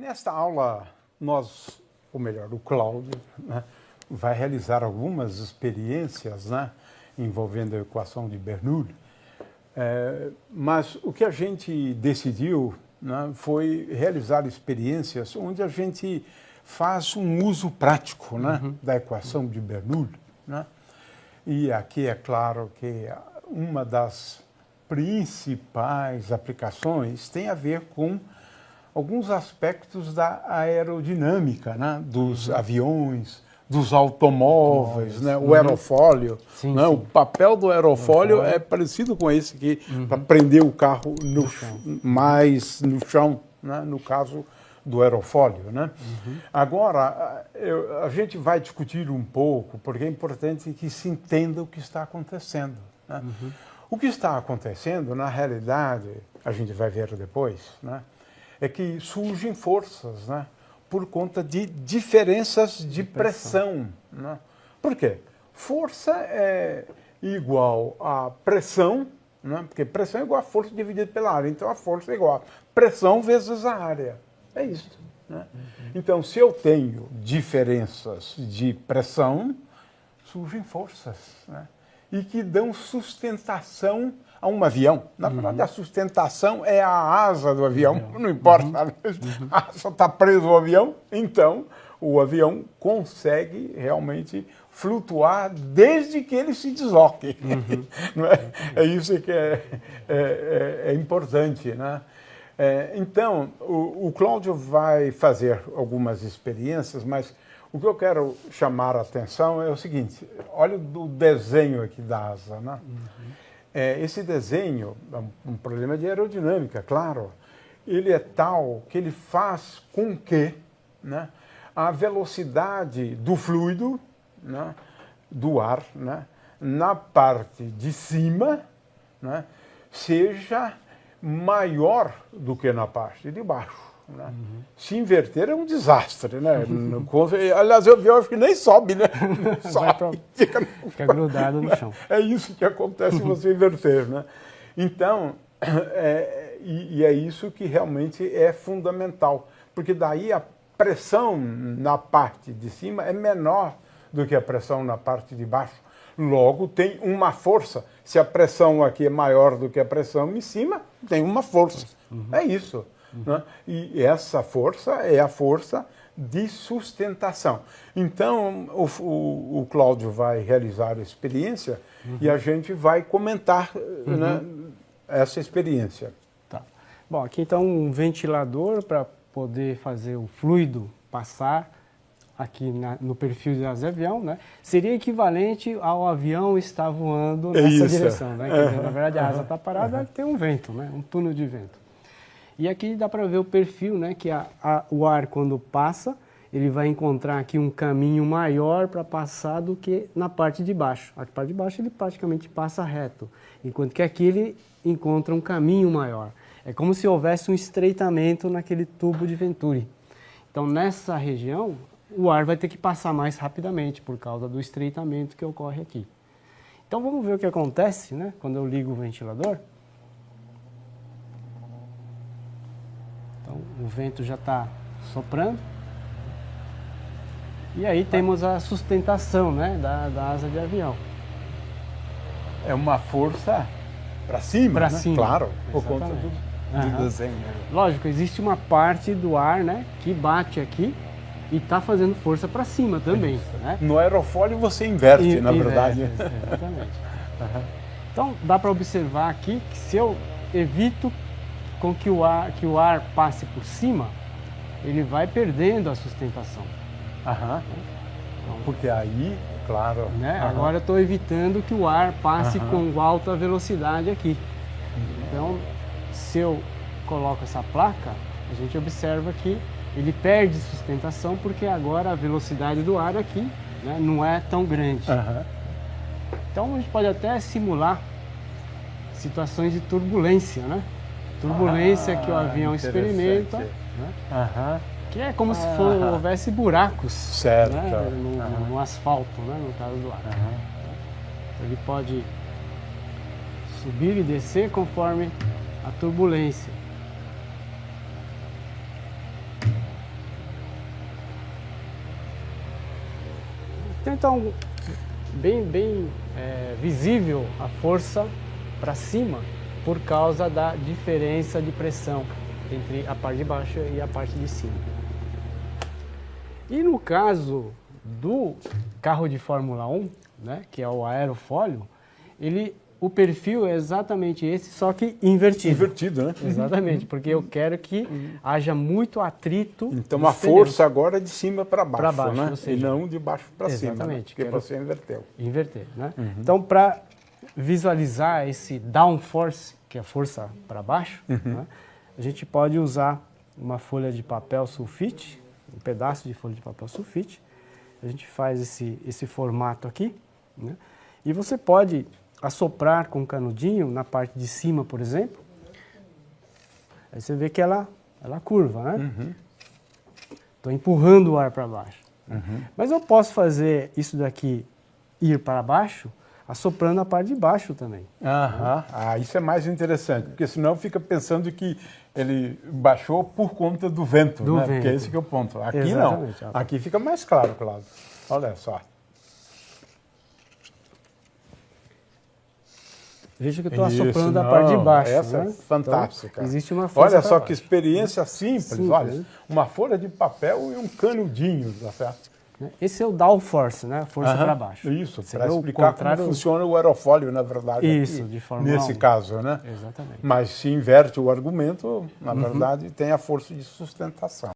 Nesta aula, ou melhor, o Cláudio, né, vai realizar algumas experiências, né, envolvendo a equação de Bernoulli, mas o que a gente decidiu, né, foi realizar experiências onde a gente faz um uso prático, né, da equação de Bernoulli, né? E aqui é claro que uma das principais aplicações tem a ver com alguns aspectos da aerodinâmica, né? Dos aviões, dos automóveis, né? O aerofólio. Sim, né? sim. O papel do aerofólio é parecido com esse aqui, para prender o carro mais no chão, né? No caso do aerofólio. Né? Agora, a gente vai discutir um pouco, porque é importante que se entenda o que está acontecendo. Né? O que está acontecendo, na realidade, a gente vai ver depois, né? É que surgem forças, né, por conta de diferenças de pressão. Né? Por quê? Força é igual a pressão, né, porque pressão é igual a força dividida pela área, então a força é igual a pressão vezes a área. É isso. Né? Então, se eu tenho diferenças de pressão, surgem forças, né, e que dão sustentação a um avião. Na verdade, a sustentação é a asa do avião, não importa. A asa está presa ao avião, então o avião consegue realmente flutuar desde que ele se desloque. Não é? É isso que é importante. Né? Então, o Cláudio vai fazer algumas experiências, mas o que eu quero chamar a atenção é o seguinte: olha o desenho aqui da asa. Né? Esse desenho é um problema de aerodinâmica, claro. Ele é tal que ele faz com que, né, a velocidade do fluido, né, do ar, né, na parte de cima, né, seja maior do que na parte de baixo. Né? Se inverter é um desastre, né? Aliás, eu acho que nem sobe, né? Sobe, fica grudado no chão. É isso que acontece se você inverter, né? Então, e é isso que realmente é fundamental, porque daí a pressão na parte de cima é menor do que a pressão na parte de baixo. Logo, tem uma força. Se a pressão aqui é maior do que a pressão em cima, tem uma força. É isso. Né? E essa força é a força de sustentação. Então, o Cláudio vai realizar a experiência e a gente vai comentar, né, essa experiência. Tá. Bom, aqui então um ventilador para poder fazer o fluido passar aqui no perfil de asa de avião, né? Seria equivalente ao avião estar voando nessa direção. Né? Quer dizer, na verdade, a asa está parada, tem um vento, né? Um túnel de vento. E aqui dá para ver o perfil, né, que o ar, quando passa, ele vai encontrar aqui um caminho maior para passar do que na parte de baixo. A parte de baixo ele praticamente passa reto, enquanto que aqui ele encontra um caminho maior. É como se houvesse um estreitamento naquele tubo de Venturi. Então, nessa região, o ar vai ter que passar mais rapidamente por causa do estreitamento que ocorre aqui. Então, vamos ver o que acontece, né, quando eu ligo o ventilador. Então, o vento já está soprando. E aí temos a sustentação, né, da asa de avião. É uma força para cima, Para né? cima. Claro, por Exatamente. conta do desenho. Lógico, existe uma parte do ar, né, que bate aqui e está fazendo força para cima também. Né? No aerofólio você inverte, na verdade. Exatamente. Então, dá para observar aqui que se eu evito com que o ar passe por cima, ele vai perdendo a sustentação. Então, porque aí, claro... Né? Agora eu estou evitando que o ar passe com alta velocidade aqui. Então, se eu coloco essa placa, a gente observa que ele perde sustentação porque agora a velocidade do ar aqui, né, não é tão grande. Então, a gente pode até simular situações de turbulência, né? Turbulência que o avião experimenta, né? Que é como se houvesse buracos, certo, né? no asfalto, né? No caso do ar. Então, ele pode subir e descer conforme a turbulência. Então, bem visível a força para cima por causa da diferença de pressão entre a parte de baixo e a parte de cima. E no caso do carro de Fórmula 1, né, que é o aerofólio, o perfil é exatamente esse, só que invertido. Invertido, né? Exatamente, porque eu quero que haja muito atrito. Então a força agora é de cima para baixo, né? Ou seja, e não de baixo para cima, né? exatamente, Porque você inverteu. Inverter, né? Então, para visualizar esse downforce, que é a força para baixo, né, a gente pode usar uma folha de papel sulfite, um pedaço de folha de papel sulfite. A gente faz esse formato aqui, né? E você pode assoprar com um canudinho na parte de cima, por exemplo. Aí você vê que ela curva, né? Estou empurrando o ar para baixo. Mas eu posso fazer isso daqui ir para baixo, assoprando a parte de baixo também. Isso é mais interessante, porque senão fica pensando que ele baixou por conta do vento, né? Porque esse que é o ponto. Aqui exatamente, não. Aqui fica mais claro. Olha só. Veja que eu estou assoprando a parte de baixo. Essa né? é fantástica. Então, existe uma força. Olha só que experiência simples. Olha, uma folha de papel e um canudinho, tá certo? Esse é o downforce, né? Força para baixo. Isso, para explicar como funciona o aerofólio, na verdade. Isso, aqui, de Fórmula 1. nesse caso, né? Exatamente. Mas se inverte o argumento, na verdade, tem a força de sustentação.